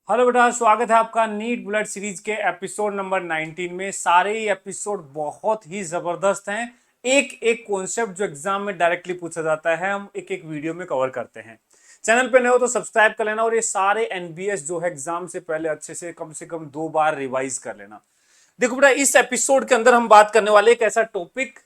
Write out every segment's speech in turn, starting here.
Hello बेटा, स्वागत है आपका नीट बुलेट सीरीज के एपिसोड नंबर 19 में। सारे ही एपिसोड बहुत ही जबरदस्त हैं। एक एक कॉन्सेप्ट जो एग्जाम में डायरेक्टली पूछा जाता है हम एक एक वीडियो में कवर करते हैं। चैनल पे नए हो तो सब्सक्राइब कर लेना और ये सारे एनबीएस जो है एग्जाम से पहले अच्छे से कम 2 बार रिवाइज कर लेना। देखो बेटा, इस एपिसोड के अंदर हम बात करने वाले एक ऐसा टॉपिक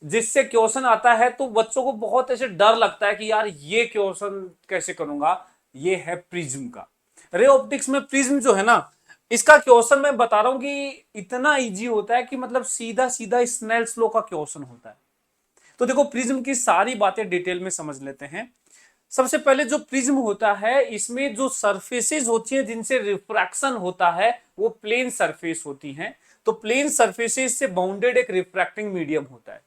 जिससे क्वेश्चन आता है तो बच्चों को बहुत ऐसे डर लगता है कि यार ये क्वेश्चन कैसे करूंगा। ये है प्रिज्म का। रे ऑप्टिक्स में प्रिज्म जो है ना, इसका क्वेश्चन मैं बता रहा हूं कि इतना इजी होता है कि मतलब सीधा सीधा स्नेल्स लॉ का क्वेश्चन होता है। तो देखो, प्रिज्म की सारी बातें डिटेल में समझ लेते हैं। सबसे पहले जो प्रिज्म होता है, इसमें जो सरफेसेस होती है जिनसे रिफ्रैक्शन होता है वो प्लेन सरफेस होती हैं। तो प्लेन सरफेसेस से बाउंडेड एक रिफ्रैक्टिंग मीडियम होता है।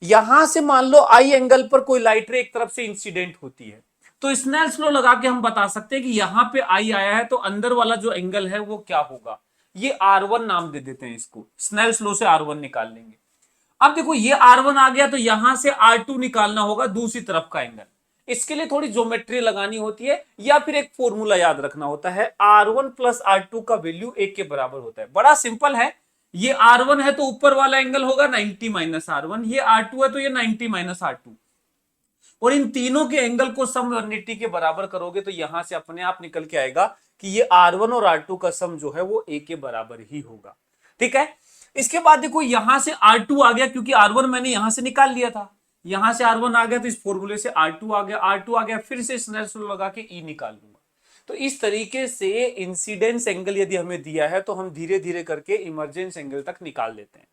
यहां से मान लो आई एंगल पर कोई लाइट रे एक तरफ से इंसिडेंट होती है, तो स्नेल्स लॉ लगा के हम बता सकते हैं कि यहां पे आई आया है तो अंदर वाला जो एंगल है वो क्या होगा। ये R1 नाम दे देते हैं इसको। स्नेल्स लॉ से R1 निकाल लेंगे। अब देखो, ये R1 आ गया तो यहां से R2 निकालना होगा, दूसरी तरफ का एंगल। इसके लिए थोड़ी ज्योमेट्री लगानी होती है या फिर एक फॉर्मूला याद रखना होता है। R1 प्लस R2 का वैल्यू एक के बराबर होता है। बड़ा सिंपल है। ये R1 है तो ऊपर वाला एंगल होगा 90 माइनस R1, ये R2 है तो ये 90 माइनस R2। और इन तीनों के एंगल को सम 180 के बराबर करोगे तो यहां से अपने आप निकल के आएगा कि ये R1 और R2 का सम जो है वो a के बराबर ही होगा। ठीक है। इसके बाद देखो, यहां से R2 आ गया क्योंकि R1 मैंने यहां से निकाल लिया था। यहां से R1 आ गया तो इस फॉर्मूले से R2 आ गया। R2 आ गया, फिर से स्नेल्स लॉ लगा के E निकाल लूंगा। तो इस तरीके से इंसिडेंस एंगल यदि हमें दिया है तो हम धीरे धीरे करके इमरजेंस एंगल तक निकाल लेते हैं।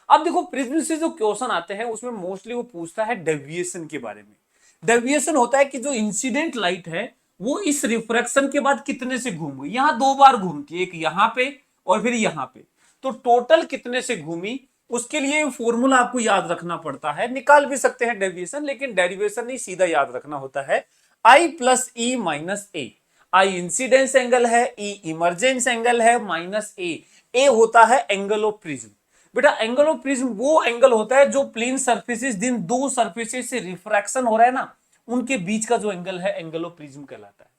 अब देखो, प्रिज्म से जो क्वेश्चन आते हैं उसमें मोस्टली वो पूछता है डेविएशन के बारे में। डेविएशन होता है कि जो इंसिडेंट लाइट है वो इस रिफ्रैक्शन के बाद कितने से घूम गई। यहां 2 बार घूमती है, एक यहां पे और फिर यहां पे। तो टोटल कितने से घूमी, उसके लिए फॉर्मूला आपको याद रखना पड़ता है। निकाल भी सकते हैं डेविएशन, लेकिन डेरिवेशन नहीं, सीधा याद रखना होता है। आई प्लस ई माइनस ए। आई इंसिडेंस एंगल है, ई इमरजेंस एंगल है, माइनस ए। ए होता है एंगल ऑफ प्रिज्म। बेटा, एंगल ऑफ प्रिज्म वो एंगल होता है जो प्लेन सर्फेसिस, जिन दो सर्फेसिस से रिफ्रैक्शन हो रहा है ना, उनके बीच का जो एंगल है एंगल ऑफ प्रिज्म कहलाता है।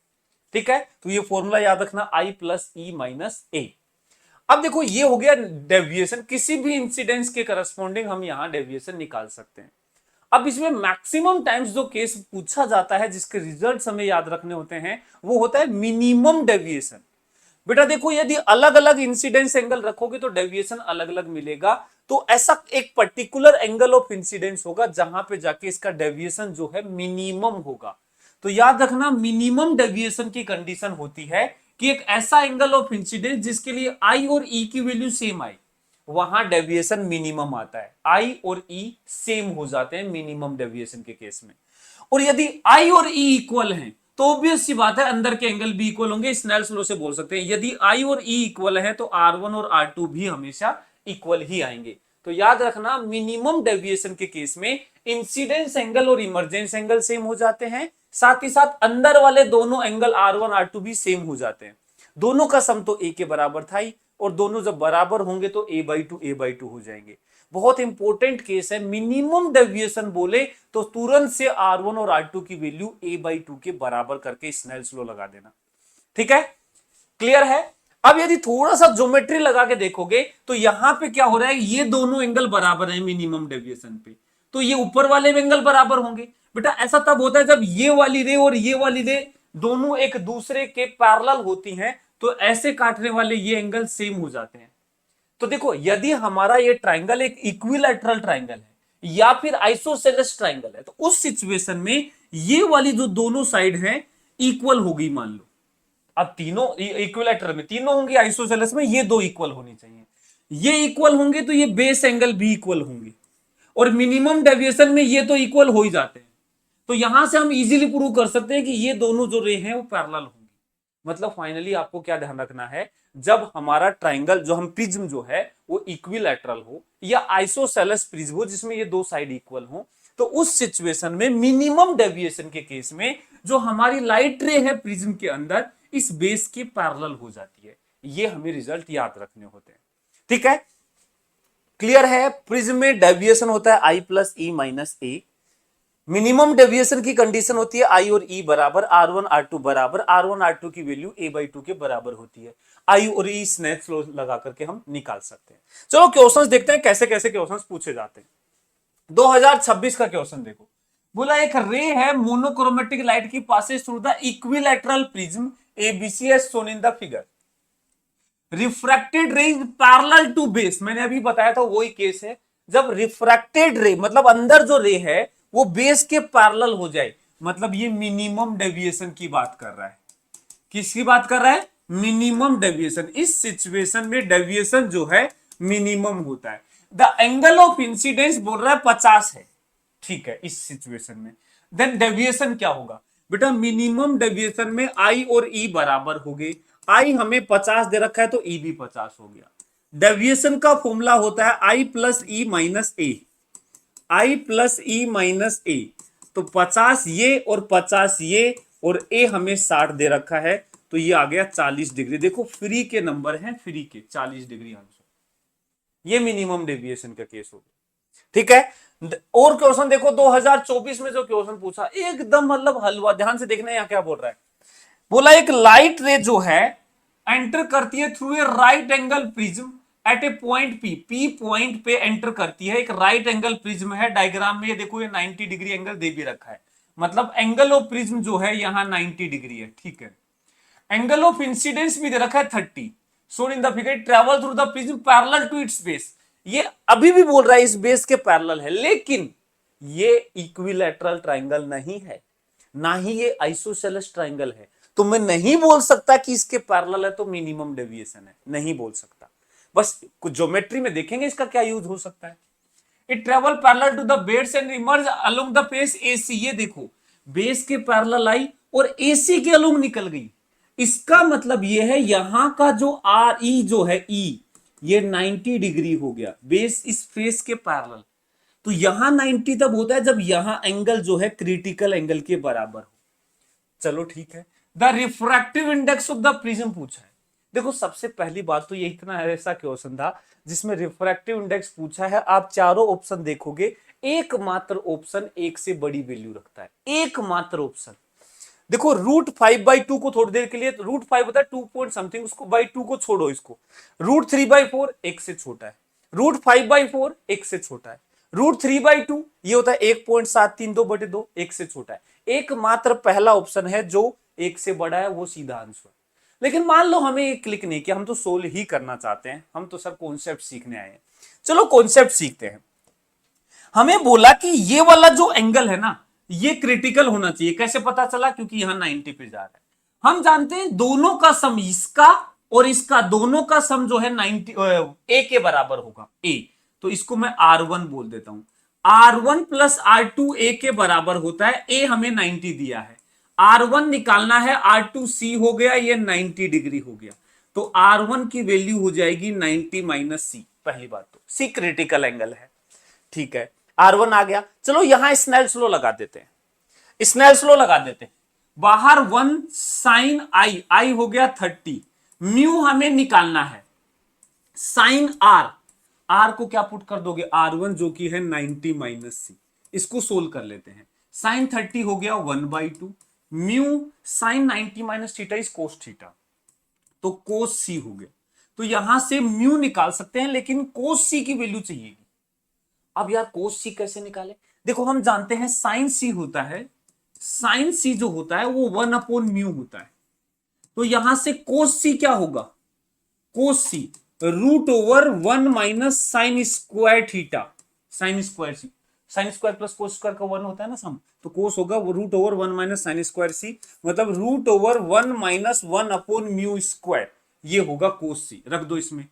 ठीक है। तो ये फॉर्मूला याद रखना, आई प्लस ई माइनस ए। अब देखो, ये हो गया डेविएशन। किसी भी इंसिडेंस के करस्पॉन्डिंग हम यहां डेविएशन निकाल सकते हैं। अब इसमें मैक्सिमम टाइम्स जो केस पूछा जाता है जिसके रिजल्ट हमें याद रखने होते हैं वो होता है मिनिमम डेविएशन। बेटा देखो, यदि अलग अलग इंसिडेंस एंगल रखोगे तो डेविएशन अलग अलग मिलेगा। तो ऐसा एक पर्टिकुलर एंगल ऑफ इंसिडेंस होगा जहां पे जाके इसका डेविएशन जो है मिनिमम होगा। तो याद रखना, मिनिमम डेविएशन की कंडीशन होती है कि एक ऐसा एंगल ऑफ इंसिडेंस जिसके लिए आई और ई की वैल्यू सेम आई, वहां डेविएशन मिनिमम आता है। आई और ई सेम हो जाते हैं मिनिमम डेविएशन के केस में। और यदि आई और ई इक्वल हैं तो ऑब्वियस सी बात है अंदर के एंगल भी इक्वल होंगे। स्नेल्स लॉ से बोल सकते हैं यदि आई और ई इक्वल है तो R1 और R2 भी हमेशा इक्वल ही आएंगे। तो याद रखना, मिनिमम डेविएशन के केस में इंसिडेंस एंगल और इमरजेंस एंगल सेम हो जाते हैं, साथ ही साथ अंदर वाले दोनों एंगल R1 R2 भी सेम हो जाते हैं। दोनों का सम तो a के बराबर था ही, और दोनों जब बराबर होंगे तो a/2 हो जाएंगे। बहुत इंपॉर्टेंट केस है। मिनिमम डेविएशन बोले तो तुरंत से R1 और R2 की वैल्यू a/2 के बराबर करके स्नेल्स लॉ लगा देना। ठीक है, क्लियर है। अब यदि थोड़ा सा ज्योमेट्री लगा के देखोगे तो यहां पे क्या हो रहा है, ये दोनों एंगल बराबर है मिनिमम डेविएशन पे, तो ये ऊपर वाले एंगल बराबर होंगे। बेटा, ऐसा तब होता है जब ये वाली रे और ये वाली रे दोनों एक दूसरे के पैरेलल होती हैं, तो ऐसे काटने वाले ये एंगल सेम हो जाते हैं। तो देखो, यदि हमारा ये ट्राइंगल एक इक्विलैटरल ट्राइंगल है या फिर आइसोसेलेस ट्राइंगल है, तो उस सिचुएशन में ये वाली जो दोनों साइड हैं इक्वल होगी मान लो। अब तीनों इक्विलैटरल में तीनों होंगे, आइसोसेलेस में ये दो इक्वल होनी चाहिए। ये इक्वल होंगे तो ये बेस एंगल भी इक्वल होंगे, और मिनिमम डेविएशन में ये तो इक्वल हो ही जाते हैं। तो यहां से हम इजीली प्रूव कर सकते हैं कि ये दोनों जो रे हैं वो पैरेलल होंगी। मतलब फाइनली आपको क्या ध्यान रखना है, जब हमारा ट्राइंगल जो हम प्रिज्म जो है वो इक्विलैटरल हो या आइसोसेलेस प्रिज्म हो जिसमें ये दो साइड इक्वल हो, तो उस सिचुएशन में मिनिमम डेविएशन के केस में जो हमारी लाइट रे है प्रिज्म के अंदर इस बेस के पैरेलल हो जाती है। ये हमें रिजल्ट याद रखने होते हैं। ठीक है, क्लियर है। प्रिज्म में डेविएशन होता है आई प्लस ई माइनस ए। मिनिमम डेविएशन की कंडीशन होती है आई और ई बराबर R1 R2 बराबर R1 R2 की वैल्यू a/2 के बराबर होती है। आई और ई स्नेल्स लॉ लगा करके हम निकाल सकते हैं। चलो क्वेश्चंस देखते हैं कैसे कैसे क्वेश्चंस पूछे जाते हैं। 2026 का क्वेश्चन देखो, बोला एक रे है मोनोक्रोमेटिक लाइट की passes through the equilateral prism ABC as shown in the figure. Refracted ray parallel to base, मैंने अभी बताया था वही केस है जब रिफ्रैक्टेड रे मतलब अंदर जो रे है वो बेस के पैरेलल हो जाए, मतलब ये मिनिमम डेविएशन की बात कर रहा है। किसकी बात कर रहा है? Minimum deviation. इस सिचुएशन में डेविएशन जो है मिनिमम होता है। द एंगल ऑफ इंसिडेंस बोल रहा है 50 है, ठीक है। इस सिचुएशन में देन डेविएशन क्या होगा बेटा? मिनिमम डेविएशन में आई और ई बराबर हो गए। आई हमें 50 दे रखा है तो ई भी 50 हो गया। डेविएशन का फॉर्मूला होता है आई प्लस ई माइनस ए, आई प्लस ई माइनस ए। तो 50 ये और 50 ये और ए हमें 60 दे रखा है, तो ये आ गया 40 डिग्री। देखो फ्री के नंबर हैं, फ्री के 40 डिग्री आंसर। ये मिनिमम डेविएशन का केस होगा, ठीक है। और क्वेश्चन देखो 2024 में जो क्वेश्चन पूछा एकदम मतलब हलवा, ध्यान से देखना यहां क्या बोल रहा है। बोला एक लाइट रे जो है एंटर करती है through a right angle prism at a point P, P point पे एंटर करती है। एक राइट एंगल प्रिज्म है, डायग्राम में ये देखो ये 90 डिग्री एंगल दे भी रखा है, मतलब एंगल ऑफ प्रिज्म जो है यहां 90 डिग्री है, ठीक है। एंगल ऑफ इंसिडेंस भी दे रखा है 30, shown in the figure. Travel through the prism parallel to its base, ये अभी भी बोल रहा है इस बेस के पैरेलल है, लेकिन ये इक्विलैटरल ट्राइंगल नहीं है, ना ही ये आइसोसेलेस ट्राइंगल है। तो मैं नहीं बोल सकता कि इसके पैरेलल है तो मिनिमम डेविएशन है, नहीं बोल सकता। बस कुछ ज्योमेट्री में देखेंगे इसका क्या यूज हो सकता है। It travel parallel to the base and emerge along the face AC, ये देखो बेस के पैरेलल आई और एसी के अलोंग निकल गई। इसका मतलब ये है यहां का जो आर ई जो है ई, ये 90 डिग्री हो गया बेस इस फेस के पैरेलल। तो यहां 90 तब होता है जब यहां एंगल जो है क्रिटिकल एंगल के बराबर हो। चलो ठीक है। The refractive index of the prism पूछा है। देखो सबसे पहली बात तो ये इतना ऐसा क्वेश्चन था जिसमें रिफ्रैक्टिव इंडेक्स पूछा है। आप चारों ऑप्शन देखोगे एकमात्र ऑप्शन एक से बड़ी वैल्यू रखता है, एकमात्र ऑप्शन। देखो √5/2 को थोड़ी देर के लिए, √5 होता है 2 पॉइंट समथिंग, उसको बाई 2 को छोड़ो, इसको √3/4 एक से छोटा है, √5/4 एक से छोटा है, √3/2 ये होता है 1.732/2 एक से छोटा है। एकमात्र पहला ऑप्शन है जो एक से बड़ा है, वो सीधा आंसर। लेकिन मान लो हमें एक क्लिक नहीं किया, हम तो सोल्व ही करना चाहते हैं, हम तो सर कॉन्सेप्ट सीखने आए हैं। चलो कॉन्सेप्ट सीखते हैं। हमें बोला कि ये वाला जो एंगल है ना ये क्रिटिकल होना चाहिए। कैसे पता चला? क्योंकि यहां 90 पे जा रहा है। हम जानते हैं दोनों का सम, इसका और इसका दोनों का सम जो है 90 ए के बराबर होगा, ए। तो इसको मैं R1 बोल देता हूं। R1 प्लस R2 ए के बराबर होता है। ए हमें 90 दिया है, R1 निकालना है, R2 सी हो गया, ये 90 डिग्री हो गया। तो R1 की वैल्यू हो जाएगी 90 माइनस सी। पहली बात तो सी क्रिटिकल एंगल है, ठीक है। R1 आ गया। चलो यहां स्नेल्स लॉ लगा देते हैं, स्नेल्स लॉ लगा देते हैं। बाहर 1 साइन आई, आई हो गया 30, म्यू हमें निकालना है, साइन आर, आर को क्या पुट कर दोगे? R1 जो कि है 90 माइनस सी। इसको सोल्व कर लेते हैं। साइन 30 हो गया 1/2, mu sign 90 minus theta is cos theta, तो कोस सी हो गया। तो यहां से म्यू निकाल सकते हैं, लेकिन कोस सी की वैल्यू चाहिए। अब यार कोस सी कैसे निकाले? देखो हम जानते हैं साइन सी होता है, साइन सी जो होता है वो 1/म्यू होता है। तो यहां से कोस सी क्या होगा? Cos C √1 minus sine square theta, sine square C, sine square plus cos square का 1 होता है ना सम, तो कोस होगा वो √1 माइनस साइन स्क्वायर सी, मतलब √1 माइनस 1/म्यू स्क्वायर, ये होगा कोस सी। रख दो इसमें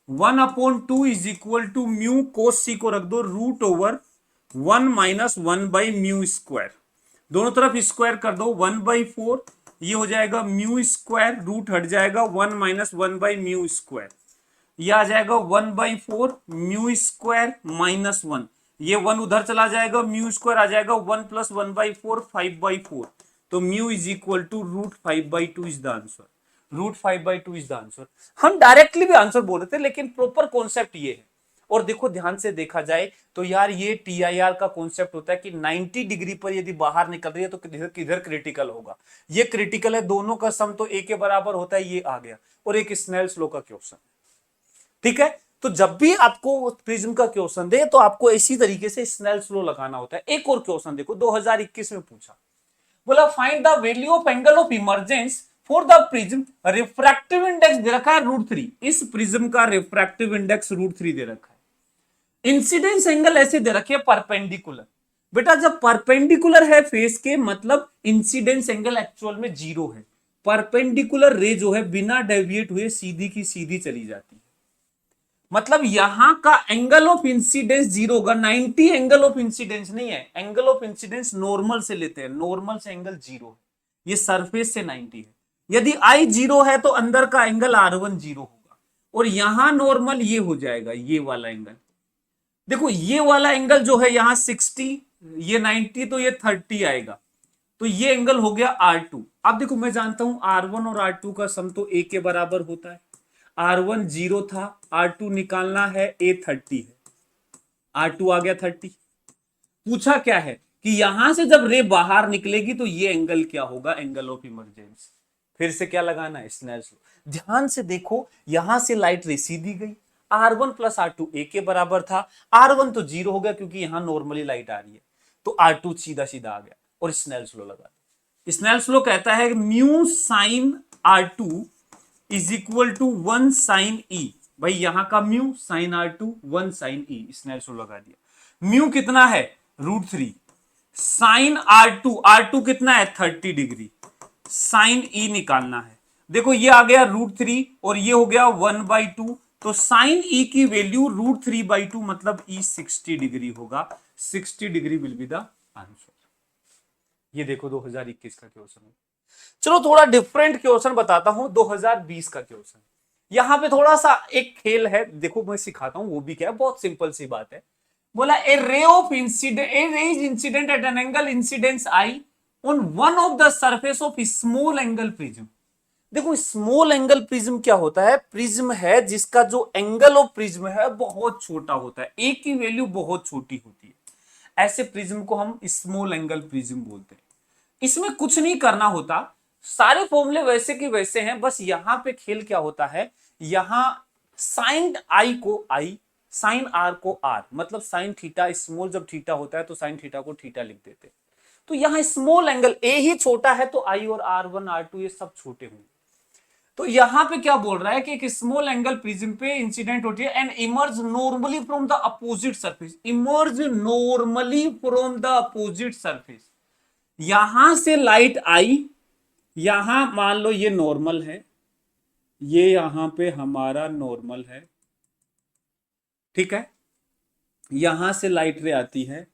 1/2 इज इक्वल टू म्यू, कोस सी को रख दो √1 माइनस 1/म्यू स्क्वायर, दोनों तरफ स्क्वायर कर दो 1/4, ये हो जाएगा म्यू स्क्वायर, रूट हट जाएगा 1 माइनस 1/म्यू स्क्वायर, ये आ जाएगा 1/4 म्यू स्क्वायर माइनस 1, ये 1 उधर चला जाएगा, म्यू स्क्वायर आ जाएगा 1 प्लस 1/4 5/4, तो mu is equal to √5/2 is the answer, √5/2 is the answer. हम डायरेक्टली भी आंसर बोल रहे थे, लेकिन प्रॉपर कॉन्सेप्ट ये है। और देखो ध्यान से देखा जाए तो यार ये TIR का कॉन्सेप्ट होता है कि 90 डिग्री पर यदि बाहर निकल रही है तो किधर किधर क्रिटिकल होगा, ये क्रिटिकल है, दोनों का सम तो A के बराबर होता है, ये आ गया। और एक स्नेल्स लॉ का क्वेश्चन, ठीक है। तो जब भी आपको प्रिज्म का क्वेश्चन दे तो आपको इसी तरीके से स्नेल्स लॉ लगाना होता है। एक और क्वेश्चन देखो 2021 में पूछा, बोला find the value of angle of emergence for the prism, refractive index दे रखा है √3, इस प्रिज्म का रिफ्रैक्टिव इंडेक्स √3 दे रखा है, इंसिडेंस एंगल ऐसे दे रखे परपेंडिकुलर। बेटा जब परपेंडिकुलर है फेस के मतलब इंसिडेंस एंगल एक्चुअल में 0 है, परपेंडिकुलर रे जो है बिना डेविएट हुए सीधी की सीधी चली जाती है, मतलब यहां का एंगल ऑफ इंसिडेंस 0 होगा। 90 एंगल ऑफ इंसिडेंस नहीं है, एंगल ऑफ इंसिडेंस नॉर्मल से लेते हैं, नॉर्मल से एंगल 0 है, ये सरफेस से 90 है। यदि I 0 है तो अंदर का एंगल R1 0 होगा, और यहां नॉर्मल ये हो जाएगा, ये वाला एंगल देखो, ये वाला एंगल जो है यहां 60, ये 90, तो ये 30 आएगा, तो ये एंगल हो गया R2। अब देखो मैं जानता हूं R1 और R2 का सम तो A के बराबर होता है, R1 0 था, R2 निकालना है, A 30 है, R2 आ गया 30। पूछा क्या है कि यहां से जब रे बाहर निकलेगी तो ये एंगल क्या होगा, एंगल ऑफ इमरजेंसी। फिर से क्या लगाना है, स्नेल्स लॉ। ध्यान से देखो यहां से लाइट रे सीधी गई, R1 प्लस R2 A के बराबर था, R1 तो 0 हो गया क्योंकि यहां नॉर्मली लाइट आ रही है, तो R2 सीधा सीधा आ गया, और स्नेल्स लॉ लगा। स्नेल्स लॉ कहता है mu sine R2 is equal to 1 sine E। भाई यहां का mu sine R2 1 sine E, Snell's law लगा दिया। म्यू कितना है, √3, साइन R2 कितना है 30 डिग्री, साइन E निकालना है। देखो ये आ गया √3 और ये हो गया 1/2, तो साइन E की वैल्यू √3/2 मतलब E 60 डिग्री होगा, 60 degree will be the answer. ये देखो 2021 का क्वेश्चन है। चलो थोड़ा डिफरेंट क्वेश्चन बताता हूं, 2020 का क्वेश्चन। यहां पे थोड़ा सा एक खेल है, देखो मैं सिखाता हूं, वो भी क्या है, बहुत सिंपल सी बात है। बोला ए रे ऑफ इंसिडेंट, ए रे is incident at an angle incidence I on one of the surface of small angle prism. देखो स्मॉल एंगल प्रिज्म क्या होता है, प्रिज्म है जिसका जो एंगल ऑफ प्रिज्म है बहुत छोटा होता है, ए की वैल्यू बहुत छोटी होती है, ऐसे प्रिज्म को हम स्मॉल एंगल प्रिज्म बोलते हैं। इसमें कुछ नहीं करना होता, सारे फॉर्मूले वैसे के वैसे हैं, बस यहां पे खेल क्या होता है, यहां साइन आई को आई, साइन आर को आर, मतलब साइन थीटा स्मॉल जब थीटा होता है तो साइन थीटा को थीटा लिख देते हैं। तो यहां स्मॉल एंगल ए ही छोटा है तो आई और R1 R2 ये सब छोटे होंगे। तो यहां पे क्या बोल रहा है कि एक स्मॉल एंगल प्रिज्म पे इंसिडेंट होती है and emerge normally from the opposite surface, emerge normally from the opposite surface. यहां से लाइट आई, यहां मान लो ये नॉर्मल है, ये यहां पे हमारा नॉर्मल है, ठीक है, यहां से लाइट रे आती है।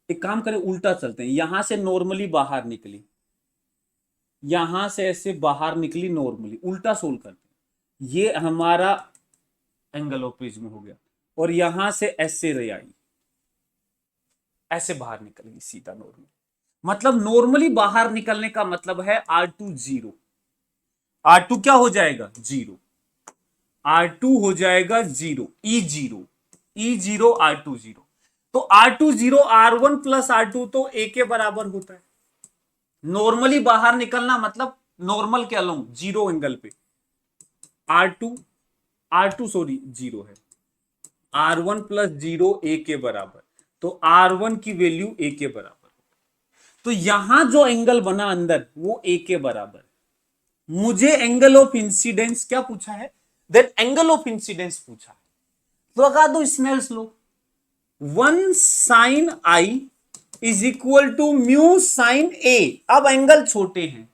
एक काम करें उल्टा चलते हैं, यहां से नॉर्मली बाहर निकली, यहां से ऐसे बाहर निकली नॉर्मली, उल्टा सोल्व करते हैं, ये हमारा एंगल ऑफ प्रिज्म हो गया, और यहां से ऐसे रे आई, ऐसे बाहर निकल गई सीधा नॉर्मल, मतलब नॉर्मली बाहर निकलने का मतलब है R2 0, R2 क्या हो जाएगा 0, R2 हो जाएगा 0, E0, E0 R2 0, तो R2 0, R1 प्लस R2 तो A के बराबर होता है। नॉर्मली बाहर निकलना मतलब नॉर्मल क्या लूं, 0 एंगल पे, R2 सॉरी 0 है, R1 प्लस 0 A के बराबर, तो R1 की वैल्यू A के बराबर, तो यहां जो एंगल बना अंदर वो A के बराबर। मुझे एंगल ऑफ इंसिडेंस क्या पूछा है, देन एंगल ऑफ इंसिडेंस पूछा है, तो लगा दो Snell's law, 1 sine I is equal to mu sine A। अब एंगल छोटे हैं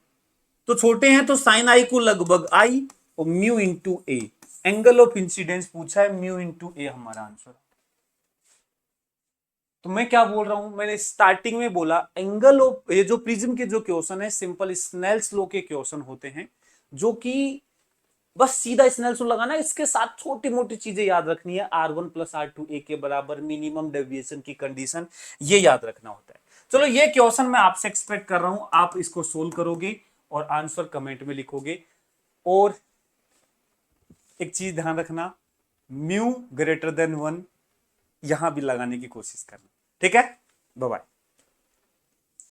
तो छोटे हैं तो साइन I को लगभग I और mu into A, angle of incidence पूछा है, म्यू इंटू A हमारा आंसर। तो मैं क्या बोल रहा हूं, मैंने स्टार्टिंग में बोला एंगल ऑफ, ये जो प्रिज्म के जो क्वेश्चन है सिंपल स्नेल्स लॉ के क्वेश्चन होते हैं, जो कि बस सीधा स्नेल्स लॉ लगाना है, इसके साथ छोटी मोटी चीजें याद रखनी है, R1 प्लस R2 A के बराबर, मिनिमम डेविएशन की कंडीशन, ये याद रखना होता है। चलो ये क्वेश्चन मैं आपसे एक्सपेक्ट कर रहा हूं, आप इसको सोल्व करोगे और आंसर कमेंट में लिखोगे। और एक चीज ध्यान रखना, म्यू ग्रेटर देन 1 यहां भी लगाने की कोशिश करना। ठीक है, बाय बाय।